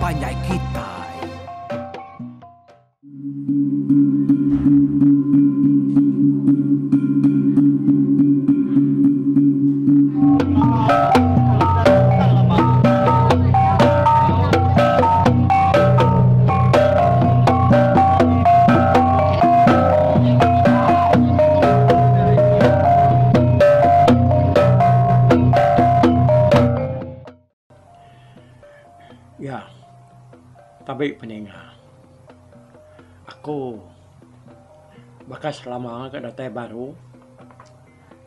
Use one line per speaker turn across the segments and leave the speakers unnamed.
banyak kita.
Ya, tapi peninggal. Aku bakal selama ke data baru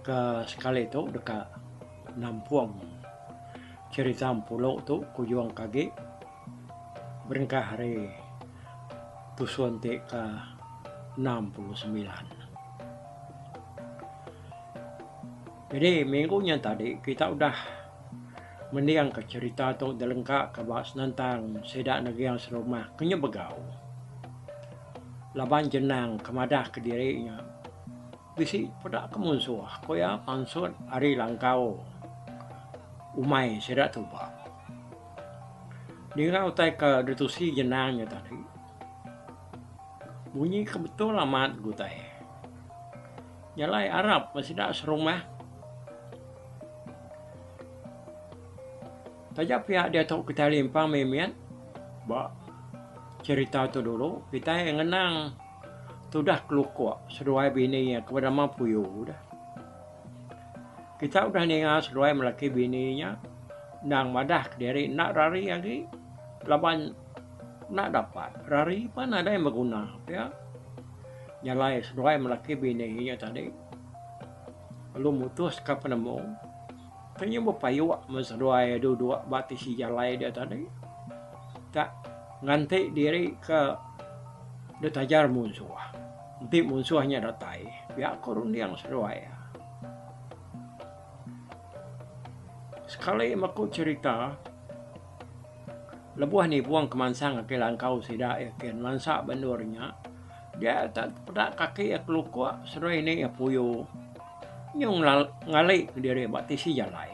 ke sekali itu dekat Nampuang cerita pulau tu kujuang kaki berengkah hari tusuan ke 69. Jadi minggunya tadi kita udah mendiang ke cerita tu delengkak ke bahas tentang sedak negeri yang serumah kenya begau. Laban jenang kemadah ke dirinya. Bisi pada kemunsuh koya pansut hari langkau umai sedak tuba. Dia utai ke detusi jenangnya tadi. Bunyi kebetul amat gutai. Nyalai Arab masih tak serumah. Tajak pihak dia tahu kita limpang memian. Ba cerita tu dulu kita yang ngenang tu dah kelukuak seruai bininya kepada mampuyo dah. Kita udah dengar seruai melaki bininya nang madah dari nak rari lagi laban nak dapat rari pun ada yang berguna ya. Nyalai seruai melaki bininya tadi. Lalu mutus ke penemu. Kanya berpayuk meseruai dua-dua bati si jalai dia tadi. Tak nganti diri ke detajar musuh. Nanti musuhnya datai. Biar korun yang seruai. Sekali aku cerita. Lebuah ni buang kemansang ke langkau sidak yakin mansak bandurnya. Dia tak pada kaki ya kelukuk seruai ni ya puyo. Nyung ngalai diri bati si jalai.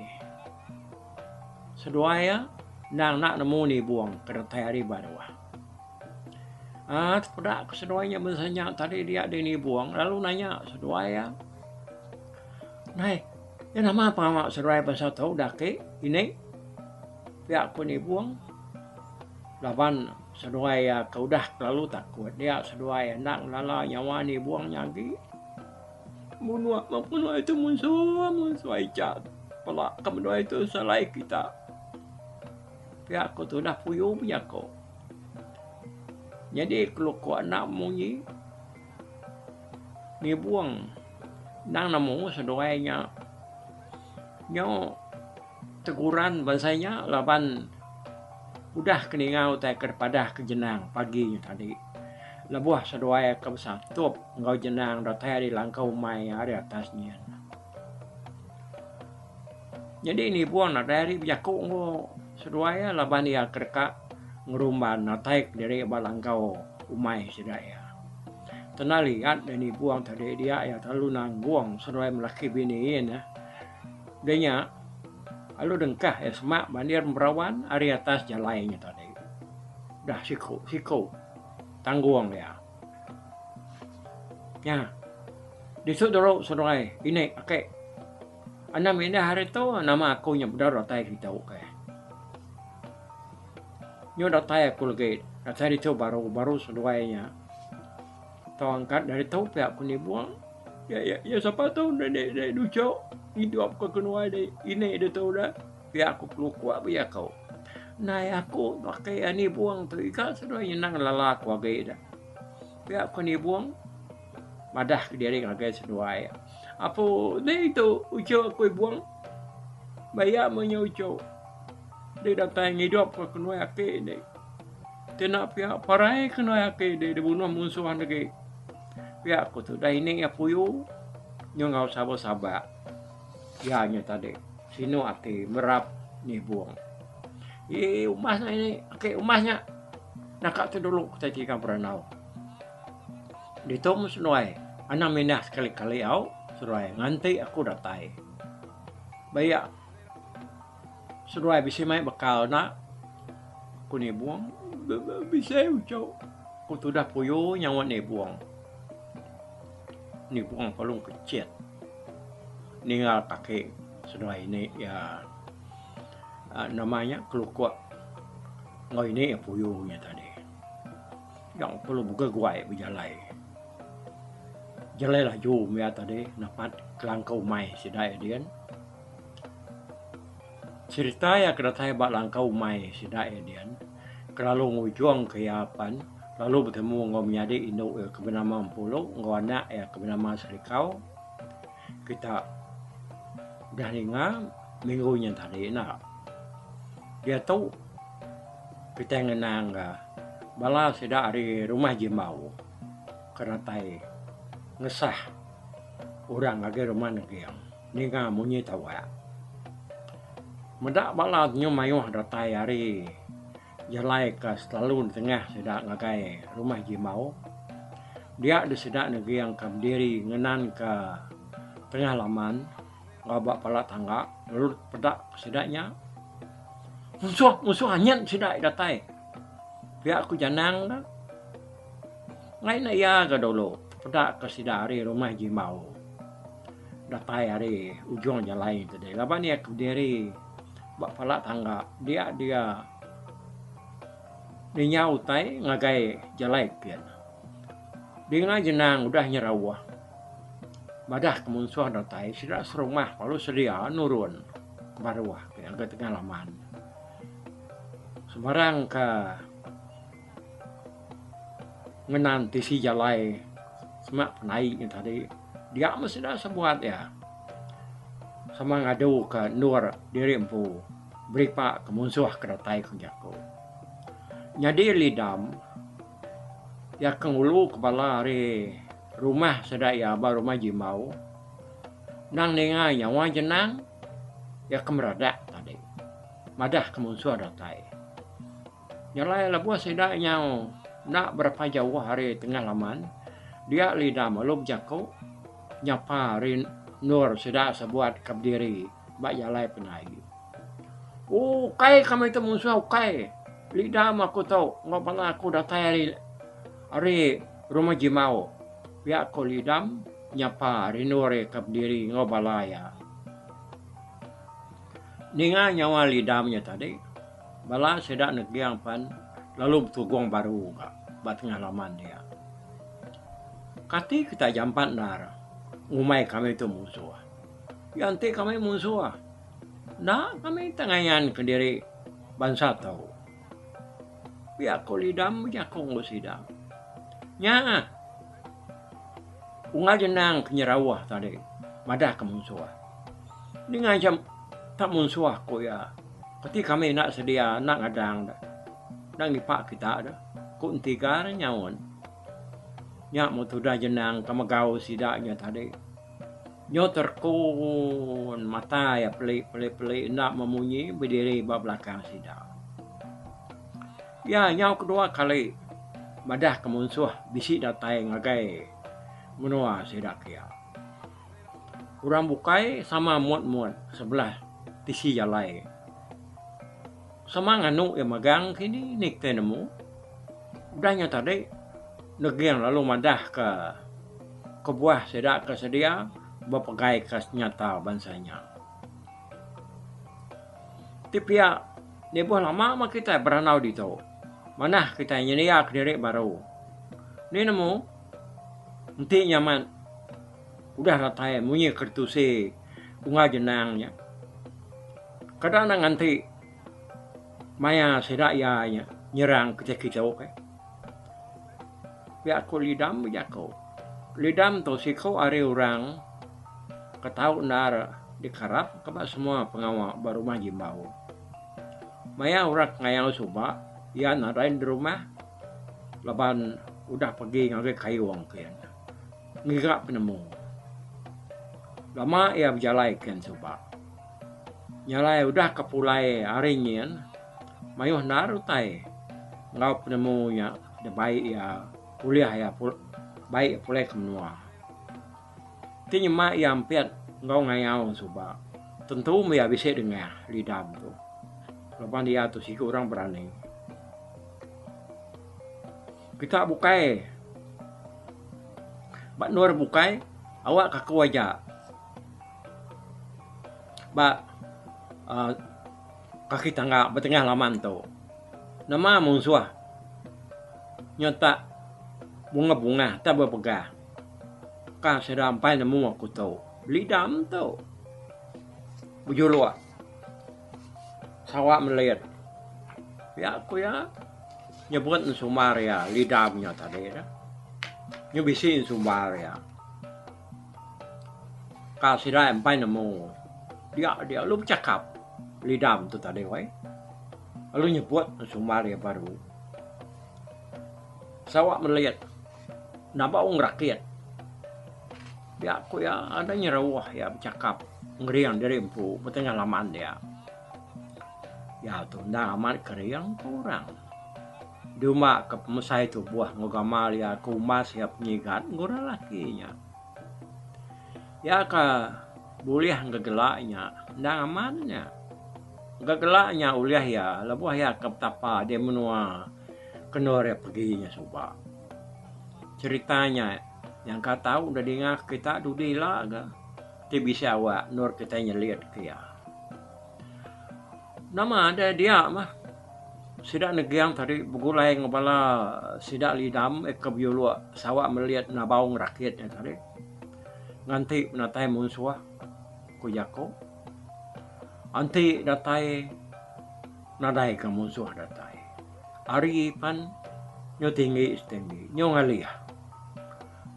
Seduaya nang nak nemu ni buang kereta hari baru. Pada seduanya misalnya tadi dia ada ni buang lalu nanya seduaya. Nai, ya nama apa mak seduaya pasal tahu dah ke ini pihak aku ni buang. Laban seduaya kau dah lalu takut dia seduaya nak lala nyawa ni buang nyagi. Munua itu musuh icat. Pelak kedua itu salah kita. Pihak aku tu dah puyu punya kau. Jadi kalau kau nak munyi ni buang nang namu sedoainya nyo teguran bahasanya laban udah keningau tak kepada ke jenang paginya tadi. Lebuah sedoai ke besar tup engkau jenang datang di langkau mai ada atasnya. Jadi ini buang dari biaku engkau sedoai laban dia kerka ngerumban naik dari balangkau umai sedaya. Tenang lihat ini buang tadi dia ya terlalu nangguang sedoai melaki biniin ya. Dia lalu dengkah ya semak bandir merawan hari atas jalainya tadi. Dah siku. Tangguang ya. Ya. Disut dulu saudara ini oke. Anam ini hari tu nama aku nya benar rotai kita oke. Nyo rotai aku lagi. Rotai itu baru saudaranya. Tahu angkat dari tahu pihak aku ni buang. Ya siapa tahu dari duco hidup ke kenua ini dia tahu dah. Pihak aku keluar biar kau. Nah aku pakai ani buang tu ikat sudah nyenang lalak wagai dah. Biar aku ni buang madah ke diri ngagai seduai. Apa ni itu ujo aku buang bayar punya ujo. Dia datang hidup ke kenua ake ni. Tenak pihak parai kenua ake dia bunuh musuhan lagi. Pihak aku tu dah ini ya puyu nyong sabar. Ya nya tadi. Sino ake merap ni buang. Umasnya ini, oke umasnya nak tu dulu kita cikan peranau. Ditom senuai, anak minah sekali-kali au senuai nganti aku datai. Bayak senuai bisa main bekal nak ku ni buang bisa ucau ku tu dah puyo nyawa ni buang palung kecil ninggal kakek sudah ini ya namanya kelukuk ngoi ini ya puyuhnya tadi yang perlu buka guai berjalai jalai lah jum ya tadi dapat kelangkau mai sidai dian cerita ya kedatanya bak langkau mai sidai dian kalau ngujung keyapan lalu bertemu ngom nyadi induk ke bernama Pulau ngwana ya ke bernama Serikau kita dah dengar minggunya tadi nak dia tahu kita ngenang bala sudah dari rumah Jimau keratai ngesah orang agak rumah negiang ninga munyi tawa mendak bala nyomayuh datai hari jalai ke selalu di tengah sudah ngagai rumah Jimau dia di sedak negiang kam diri ngenan ke tengah laman ngabak pala tangga lalu pedak sedaknya musuh hanyat sedak datai pihak aku janang dah ngai na ya ga dulu pedak ke sedak hari rumah Jimau datai hari ujung jalai tadi laban dia ke diri bak pala tangga dia nyau tai ngagai jalai pian dengan jenang udah nyerawah madah kemunsuhan datai sudah serumah lalu sedia nurun baruah yang ke tengah laman sebarang ke menanti si jalai semak naiknya tadi dia mesti dah sebuat ya sama ngadu ke nur diri empu beri pak kemunsuh ke datai kunjaku jadi lidam ya kengulu kepala hari rumah sedaya rumah Jimau nang nenga nyawa jenang ya kemeradak tadi madah kemunsuh datai nyalai labuah sedak nyau nak berapa jauh hari tengah laman dia lidam malu jako nyapa hari nur sedak sebuat kabdiri bak jalai penai kai kami itu musuh kai lidam aku tahu ngopala aku datai hari rumah Jimau pihak kolidam nyapa rinore kabdiri ngobalaya ninga nyawa lidamnya tadi bala sedak negiang pan lalu bertugong baru bat tengah laman dia kati kita jampat nar umai kami itu musuh yanti kami musuh nah kami tengayan ke diri bangsa tahu pihak kolidam jakong sidang nya unga jenang kenyerawah tadi madah kemunsuah ini ngajam tak munsuah ko ya ketika kami nak sedia nak ngadang dah nang ipak kita dah ko tiga nyawon nya mutudah jenang kamagau sidaknya tadi nyo terkun mata ya pelik nak memunyi berdiri bab belakang sidak ya nyau kedua kali madah kemunsuh bisi datai ngagai menua sidak ya. Kurang bukai sama muat sebelah tisi jalai. Sama nganu yang magang kini nik tenemu. Udahnya tadi negiang lalu madah ke buah sidak ke sedia bapagai kas nyata bansanya. Tipia nebuah lama mah kita beranau di tau. Mana kita nyedia ke diri baru. Ni nemu nanti nyaman udah ratai munyi kertusi bunga jenangnya kadang nanti maya sedak ya nyerang kita oke ya aku lidam jako lidam to siko are orang ketau nar dikarap keba semua pengawal baru mah Jimau maya urat ngayang suba ya narain di rumah laban udah pergi ngagai kayu wangkian ngirak penemu lama ia berjalai kan coba nyalai udah kepulai harinyan mayuh narutai ngau penemunya de baik ya kuliah ya baik pulai kemenua tinya mak yang piat ngau ngayau coba tentu ya bisa dengar lidam tu lepas dia tu sih orang berani kita bukai. Bak nur bukai, awak kaku aja. Bak kaki tangga bertengah laman tu. Nama musuh. Nyata bunga-bunga tak berpegah. Kah sedampai nemu aku tahu. Lidam tu. Bujulua. Sawak melihat. Ya aku ya. Nyebut sumar ya. Lidamnya tadi dah. Nyebisin sumbar ya. Kah sedampai nemu. Dia lu cakap. Lidam tu tadi wai. Lalu nyebut sumbar ya baru. Sawak melihat. Nabau ngerakyat. Dia aku ya ada nyerawah ya bercakap ngeriang dari empu bertengah laman dia. Ya tu ndak amat keriang kurang. Duma ke pemusai tu buah ngogamal ya kumas ya penyigat ngura lakinya. Ya ka boleh ngegelaknya ndak amannya. Ngegelaknya uliah ya lebuah ya ke tapa dia menua kenor ya perginya coba. Ceritanya yang kau tahu udah dengar kita dudila ga. Dia bisa awak nur kita nyeliat ke ya. Nama ada dia mah. Sidak negiang tadi begulai ngepala sidak lidam kebiulu sawak melihat nabau ngerakyatnya tadi. Nganti natai musuh ku jako. Anti datai nadai ke musuh datai. Ari pan nyo tinggi setinggi nyo ngalih.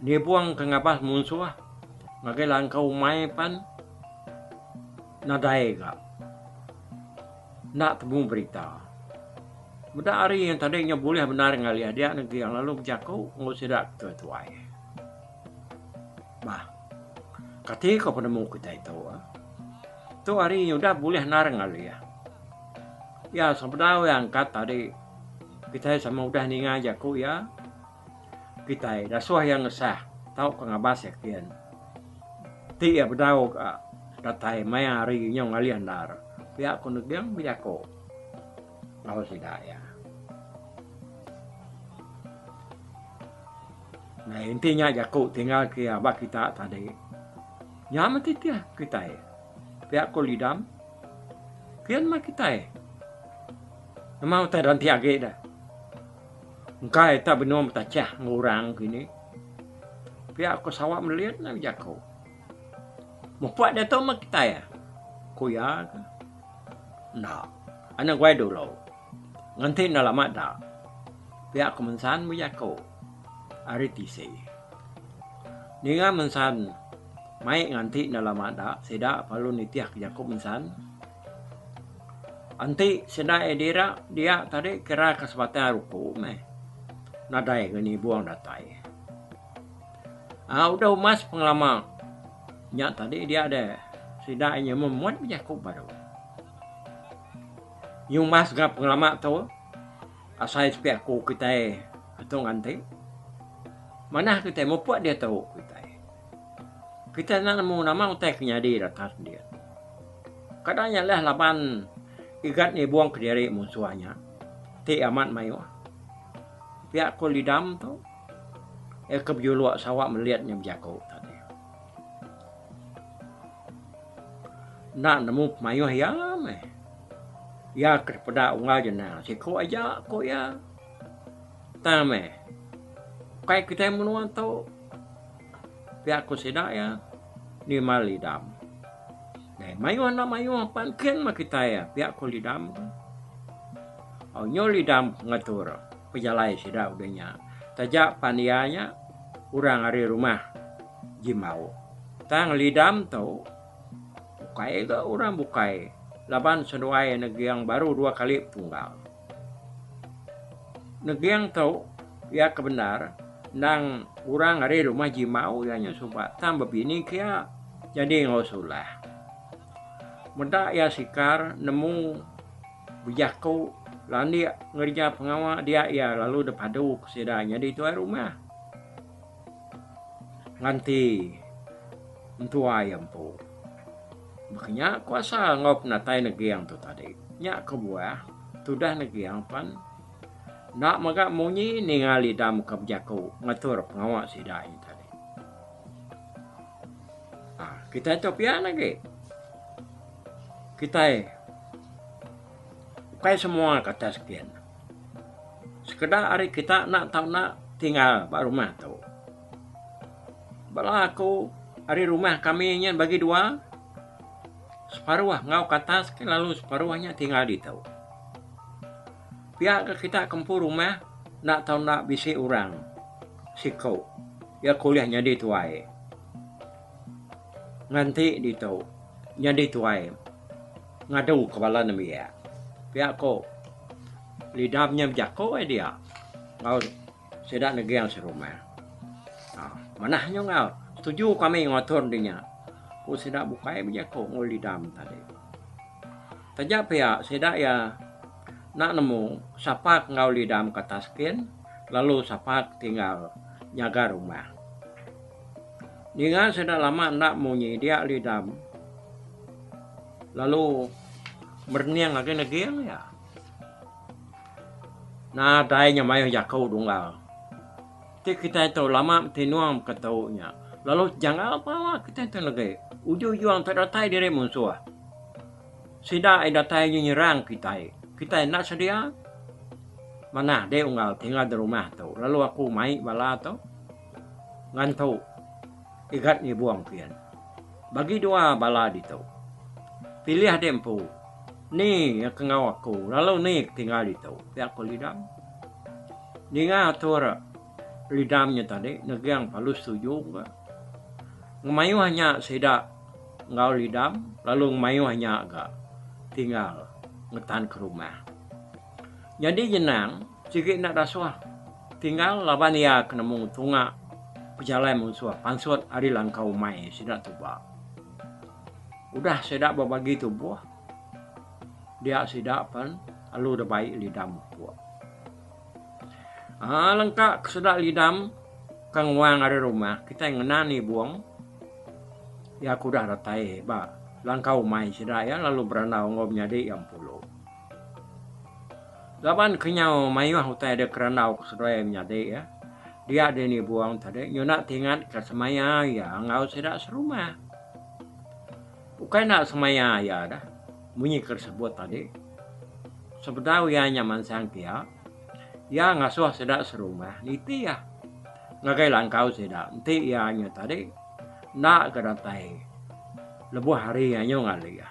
Dia buang ke ngapas musuh ngakai langkau mai pan nadai ka nak temu berita muda hari yang tadinya boleh benar ngalia dia negeri yang lalu berjaku ngusidak tuai bah ketika penemu kita itu tu hari yang udah boleh nar ngalia ya sebenarnya yang kata tadi kita sama udah ninga jaku ya kita rasuah yang ngesah tahu kengabas ya kian ti ya bedau ka datai mai hari nyong alian dar pihak kunuk yang bijako kalau tidak ya nah intinya jaku tinggal ke abah kita tadi nyaman titia kita ya pihak lidam kian mah kita ya mau tak ranti age dah engkau tak benar metacah ngurang gini. Pihak aku sawak melihat nak jago. Mau buat dia tahu mak kita ya. Kuya ke? Nah, anak gue dulu. Nganti nak lama dah. Pihak aku mensan mu jago. Ari tisi. Ninga mensan. Mai nganti nak lama dah. Sedak palu nitiah ke jago mensan. Anti sedak edira dia tadi kira kesempatan ruku meh. Nadai gini buang datai. Udah mas pengalaman. Ya tadi dia ada sidaknya memuat berjaku baru. Yung mas gak pengalaman tu. Asal sepiaku kita atau nganti. Mana kita mau buat dia tahu kita. Kita nak mau nama utek nyadi atas dia. Kadangnya lah lapan ikat ni buang ke diri musuhnya. Ti amat mayu. Pihak ko lidam tu kebiulu sawak melihatnya berjaku tadi. Nak nemu pemayu ya meh. Ya kepada ungal jena. Si ko aja ko ya. Tame. Kai kita menua tu. Pihak ko sedak ya. Ni mal lidam. Nah, mayu na mayu pan ken mah kita ya. Pihak ko lidam. Nyo lidam ngatur. Pejalai sudah udahnya. Tajak panianya urang hari rumah jimau. Tang lidam tu bukai ke orang bukai. Laban seduai negeri yang baru 2 kali tunggal. Negeri yang tu ya kebenar nang urang hari rumah jimau ya nya sobat tambah bini kia jadi ngosulah. Muda ya sikar nemu bijaku Landi ngerja pengawal dia ya lalu depadu kesedanya di tuai rumah. Nganti entua ayam po. Makanya kuasa ngop natai negeri yang tu tadi. Nyak kebuah sudah negeri yang pan Nak maka munyi ningali dam kabjaku ngatur pengawak sida ini tadi. Kita copian lagi. Kita bukai semua kata sekian. Sekedar hari kita nak tahu nak tinggal pak rumah tu. Bala aku hari rumah kami nya bagi dua. Separuh ngau ke atas lalu separuhnya tinggal di tahu. Pihak kita kempur rumah nak tahu nak bisi orang sikau ya kuliahnya di tuai nganti di tahu jadi tuai ngadu kepala nabi ya pihak ko lidamnya jako dia ngau sedak negeri yang serumah manahnya ngau setuju kami ngotor dinya ko sedak bukai bijako ngau lidam tadi tajak pihak sedak ya nak nemu sapak ngau lidam kataskin lalu sapak tinggal jaga rumah. Dengan sudah lama nak munyi dia lidam lalu berniang lagi negiang ya. Nah dainya mayo jakau dunggal. Ti kita itu lama tinuang ketaunya. Lalu jangan apa kita itu lagi. Ujung-ujung terdatai dari musuh. Sida datai nyerang kita. Kita nak sedia mana dia unggal tinggal di rumah tu. Lalu aku mai bala tu ngantau ikat ni buang pian. Bagi dua bala di tu. Pilih dempu. Ni yang kengau aku. Lalu ni tinggal di tu. Dia aku lidam. Dia atur lidamnya tadi. Negang palu setuju ke. Ngemayu hanya sedak ngau lidam. Lalu ngemayu hanya agak tinggal ngetan ke rumah. Jadi jenang, sikit nak rasuah. Tinggal laban ia kena tunga pejalan musuh. Pansut hari langkau mai sidak tuba. Udah sidak berbagi tubuh. Dia sidak pan, lalu dah baik lidam buah. Lengkap sedak lidam, kang wang ada rumah. Kita yang ngenani buang. Ya aku dah datai, langkau mai sidak ya, lalu beranau ngomnya di yang puluh. Laban kenyau mayuah utai ada keranau kesedaya menyade ya. Dia ada ni buang tadi. Nyo nak tingat ke semaya ya ngau sedak serumah. Bukan nak semaya ya dah. Bunyi tersebut tadi. Sebetau ya nyaman sang kia. Ya ngasuh sedak serumah. Niti ya. Ngagai langkau sedak. Nanti ya nyo tadi. Nak kedatai. Lebuh hari ya nyo ngali ya.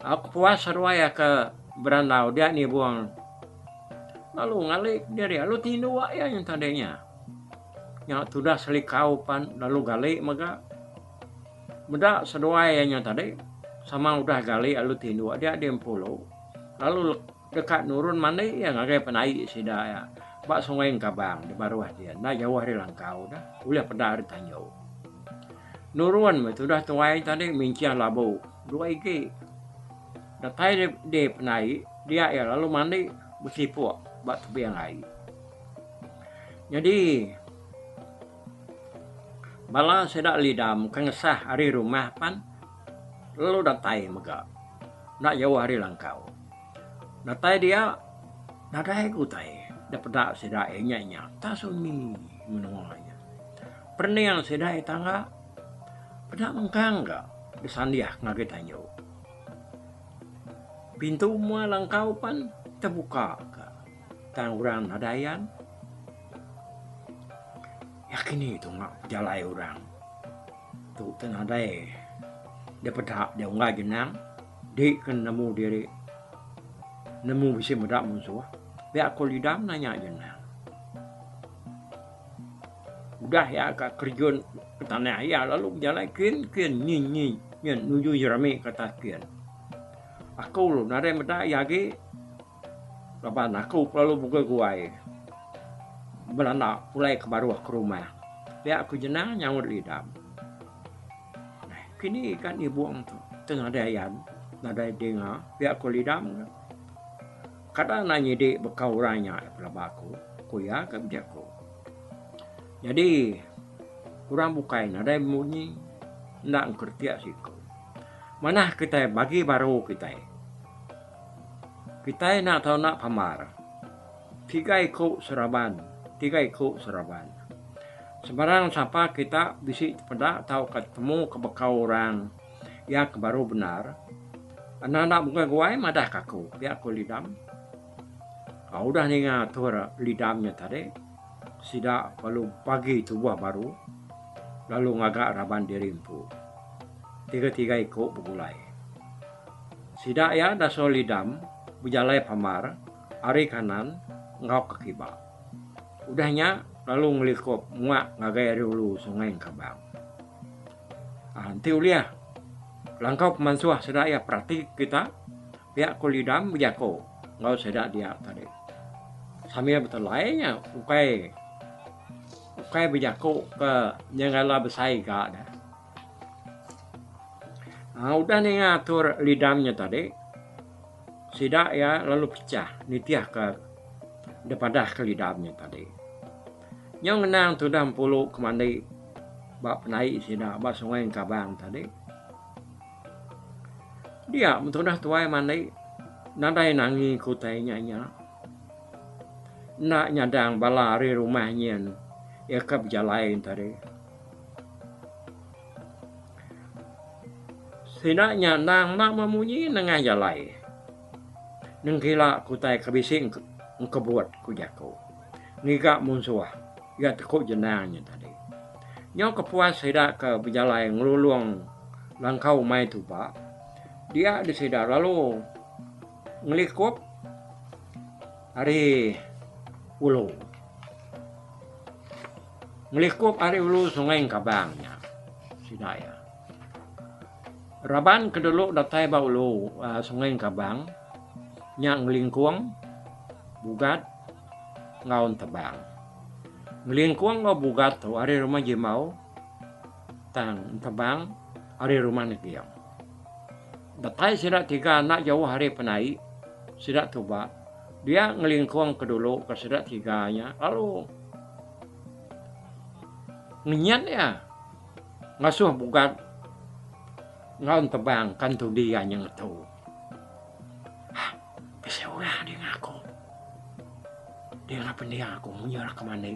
Aku puas serwaya ke beranau dia ni buang lalu ngalik dia lalu tindu ya yang tadinya yang sudah selikau pan lalu galik maka beda sedua yang tadi sama udah galik lalu tindu dia 10 lalu dekat nurun mana yang ngagai penai sida ya bak sungai kabang di baruah dia nah jauh hari langkau dah ulah pada hari tanjau nurun sudah tuai tadi mincian labu 2 ig datai dia penai dia ya lalu mandi bersipu bak tepi yang lain. Jadi bala sedak lidam kengesah hari rumah pan lalu datai mega nak jauh hari langkau. Datai dia nadai kutai dapat sedak nya tasuni menunganya. Pernah yang sedak tangga pernah mengkang enggak disandiah ngaget tanjau. Pintu mua langkau pan terbuka ke tangguran hadayan. Yakin itu nggak jalai orang. Tu tenadai dia pedak dia nggak jenang. Dia kan nemu diri nemu bisa medak musuh. Dia aku lidam nanya jenang. Udah ya kak kerjun ke tanah ya lalu jalai kian ni nuju jerami kata kian. Aku lu nare meda yagi lapan aku lalu buka guai belanda mulai ke baru ke rumah dia aku jenang nyamur lidam nah kini kan ibu tu tengah dayan nada dengar dia aku lidam kata nanya di bekau orangnya pelabaku kuya ke bijaku jadi kurang bukai nada bunyi ndak kertia siku mana kita bagi baru kita nak tahu nak pamar tiga ikut seraban, Sebarang siapa kita bisa pada tahu ketemu kebekau orang yang baru benar. Anak-anak bukan gue madah kaku, pihak aku lidam. Udah nih ngatur lidamnya tadi. Sidak lalu pagi itu buah baru, lalu ngagak raban dirimpu. Tiga-tiga ikut begulai. Sidak ya daso lidam, berjalai pamar, hari kanan, ngau ke kibak. Udahnya lalu ngelikop muak ngagai dulu sungai Kabang. Nanti uliah langkau pemansuah sedak ya praktik kita pihak kulidam berjako ngau sedak dia tadi. Sambil betul lainnya ukai berjako ke nyangala besai gak dah. Udah nih ngatur lidamnya tadi. Sidak ya lalu pecah nitiah ke depadah ke lidamnya tadi. Yang menang tu dah puluh kemandai bak penai sida bak sungai Kabang tadi. Dia betul dah tuai mandai nadai nangi kutainya nak nyadang bala hari rumahnya ya ke berjalain tadi. Sida nyadang nak memunyi nengah jalai. Nengkila kutai kebising kebuat kujako. Ngiga munsuah. Ya tekuk jenangnya tadi. Nyau kepuas sedak ke berjalan ngeluluang langkau mai tu pak. Dia di sedak lalu ngelikup hari ulu. Ngelikup hari ulu sungai Kabangnya. Sedak ya. Raban kedulu datai ba ulu sungai Kabang. Nyak ngelingkuang bugat ngaun tebang. Ngelingkuang ngau bugat tu hari rumah jemau tang tebang hari rumah negiyang. Datai sidak tiga anak jauh hari penai sidak tuba dia ngelingkuang kedulu ke sidak tiganya lalu ngenyat ya ngasuh bugat ngaun tebang kan tu dia yang tu. Bisa ulah dia ngaku. Dia ngapa dia aku menyerah kemana?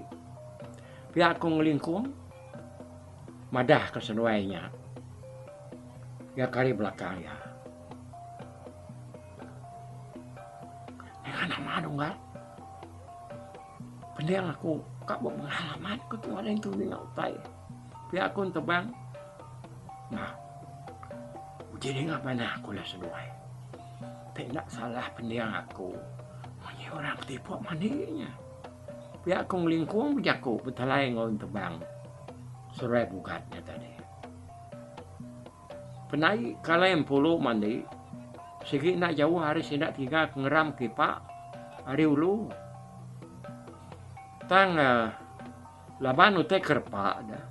Pihak aku ngelingkung, madah kesenuainya. Ya kali belakang ya. Dengan nama dong kan? Pendiang aku kak pengalaman aku tuh ada yang tuh ngautai. Pihak aku tebang. Nah, jadi ngapa nak aku lah senuai. Tidak salah pendiang aku. Hanya orang tipu maninya. Pihak aku ngelingkung berjaku betalai ngau tebang. Surai bugatnya tadi. Penai kalian puluh mandi. Segi nak jauh hari sidak tiga ngeram kipak. Hari ulu. Tang laban utai kerpak dah.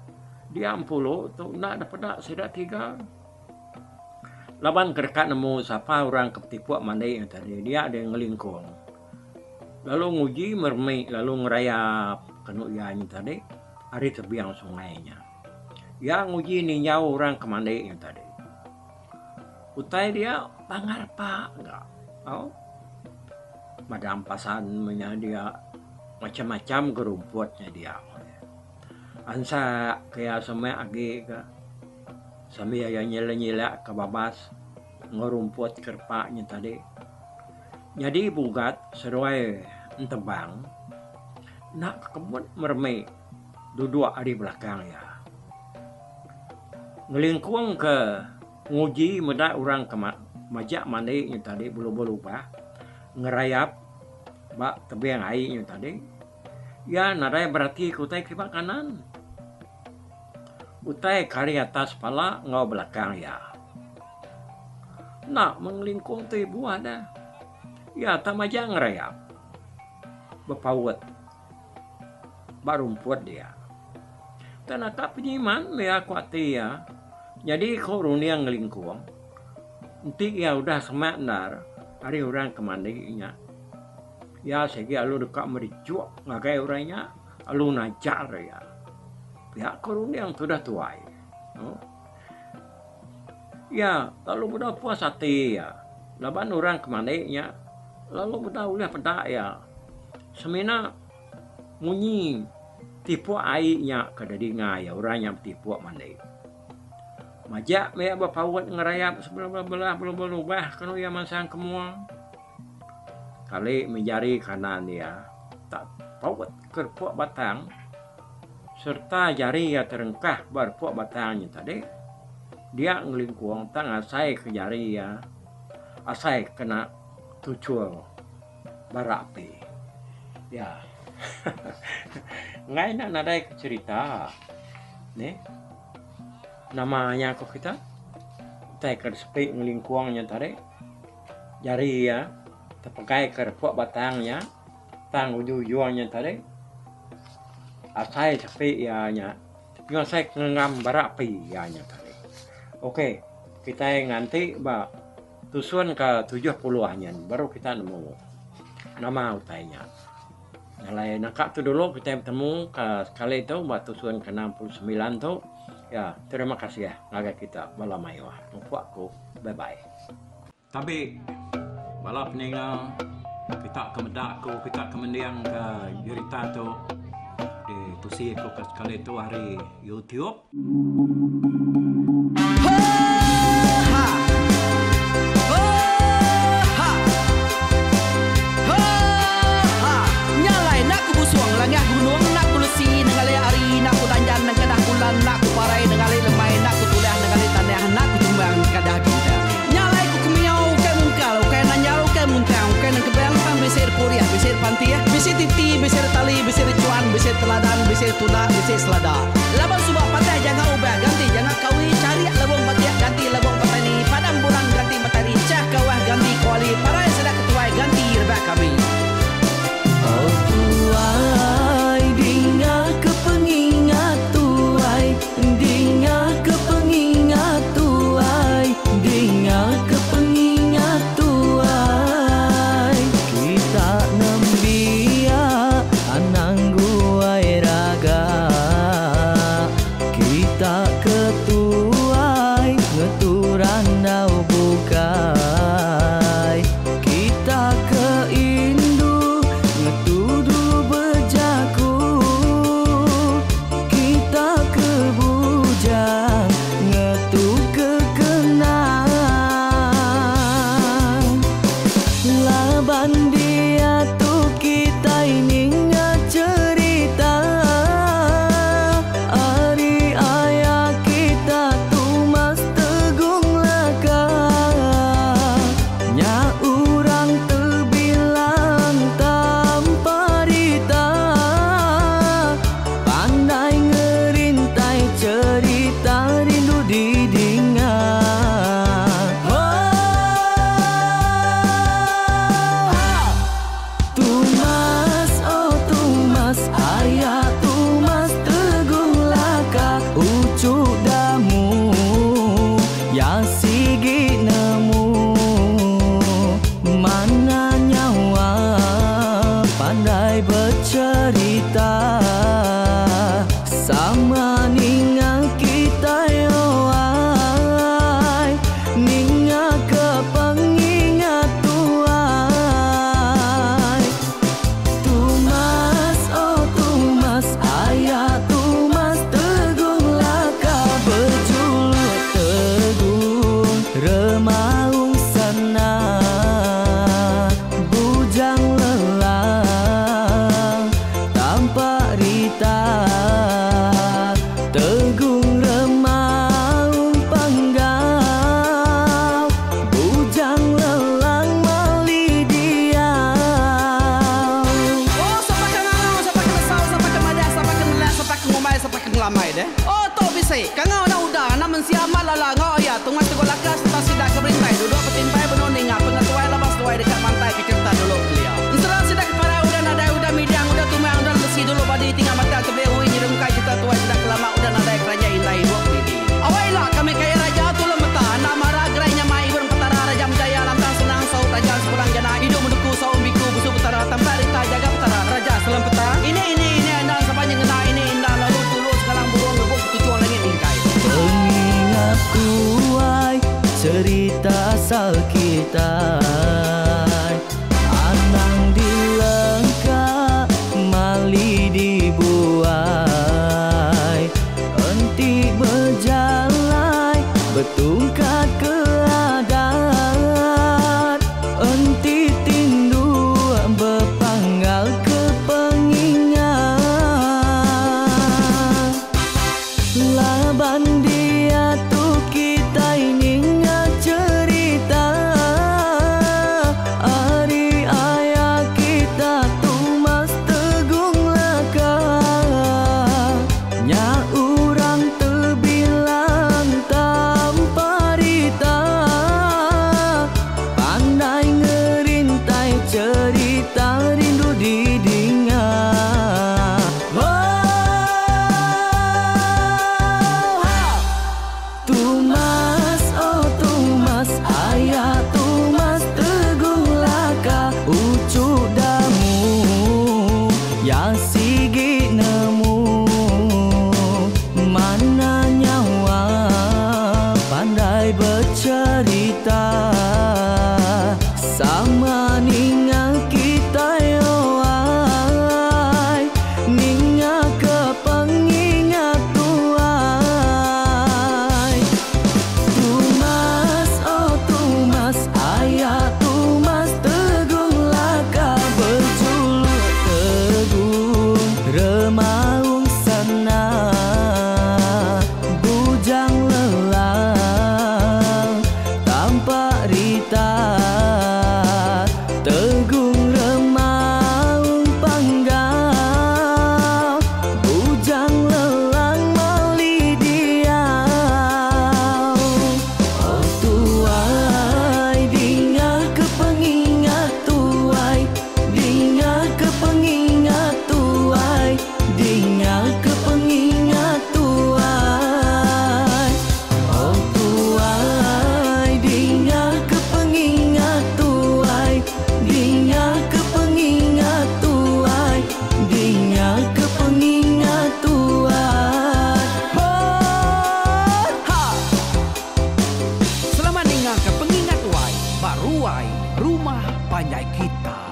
Dia 10 tu nak dapat sidak tiga. Laban kerkat nemu siapa orang ketipu mandi yang tadi. Dia ada yang ngelingkung. Lalu nguji mermai, lalu ngerayap kenuyanya tadi, hari terbiang sungainya. Yang nguji ninjau orang kemandai yang tadi. Utai dia pangar pak enggak, madam pasannya dia macam-macam gerumputnya dia. Ansa kayak sama agi ke, sambil ya nyela-nyela ke babas ngerumput kerpaknya tadi. Jadi bugat seruai tebang nak kebun mermai duduk hari belakang ya. Ngelingkung ke nguji medak orang ke majak mandi yang tadi bulu-bulu bah ngerayap bak tebing airnya tadi. Ya nadai berarti kutai kipak kanan. Utai kari atas pala ngau belakang ya. Nak mengelingkung tu ibu ada. Ya tak majak ngerayap. Bepawat. Barumput dia. Tanaka penyiman ya kuati ya. Jadi kau runia ngelingkuang. Nanti ya udah semak nar. Hari orang kemandinya. Ya segi alu dekat mericuak. Ngagai orangnya. Alu najar ya. Pihak korun yang sudah tuai. Ya lalu udah puas hati ya. Laban orang kemandinya. Lalu udah pedak ya. semena munyi tipu airnya kadadi ngaya orangnya tipu mandai. Majak me bapawat ngerayap sebelah belum berubah kanu ya masang kemua. Kali menjari kanan dia tak pawat kerpuak batang serta jari ya terengkah berpuak batangnya tadi. Dia ngelingkuang tang asai ke jari ya. Asai kena tucul barapi. Ya. Nggak enak nadai cerita. Nih. Namanya kok kita teker sepi ngelingkuangnya tadi jari ya terpakai kerpuk batangnya tang ujung-ujungnya tadi asai sepi ya nya tapi saya ngam barapi ya nya tadi. Oke, kita nganti ba tusuan ke 70-annya baru kita nemu nama utainya. Nyalai nakak tu dulu kita bertemu ke sekali itu ba tusuan ke 69 tuh. Ya, terima kasih ya ngaga kita malam ayo. Aku bye-bye. Tapi balap ninga kita kemedak kita kemendiang ke cerita tu di tusi ko sekali itu hari YouTube.
Nyalai nak ku busuang langah gunung nak ku lesi nengale ari nak ku tanjan nang kadah bulan nak ku parai nengale lemai nak ku tulah nengale tanah nak ku tumbang kadah kita. Nyalai ku kumiau ke mungkal ke nanjau ke muntang ke nang kebang pang besir kuriah besir pantiah besir titi besir tali besir cuan besir teladan besir tuna besir selada. Laban subah patah jangan ubah ganti jangan kawi cari labung patiah ganti labung patani padam bulan ganti matahari cah kawah ganti kuali parai sedak ketuai ganti rebak kami.
Oh tuai dinga kepengingat tuai dinga kepengingat tuai dinga kepengingat tuai kita nembia anang guai raga kita ketuai ngeturang nau bukai Lama ninga kita yo ai, ninga ke pengingat tuai. Tumas oh tumas ayah tumas tegung laka berjuluk tegung remaung sana bujang lelang tampak rita tegung remaung panggau bujang lelang mali diau. Oh tuai dinga ke pengingat tuai, dinga ke pengingat tuai, dinga ke pengingat tuai. Oh tuai dinga ke pengingat tuai, dinga ke pengingat tuai, dinga ke pengingat tuai.
Ha! Selamat ninga ke pengingat tuai, baruai rumah panjai kita.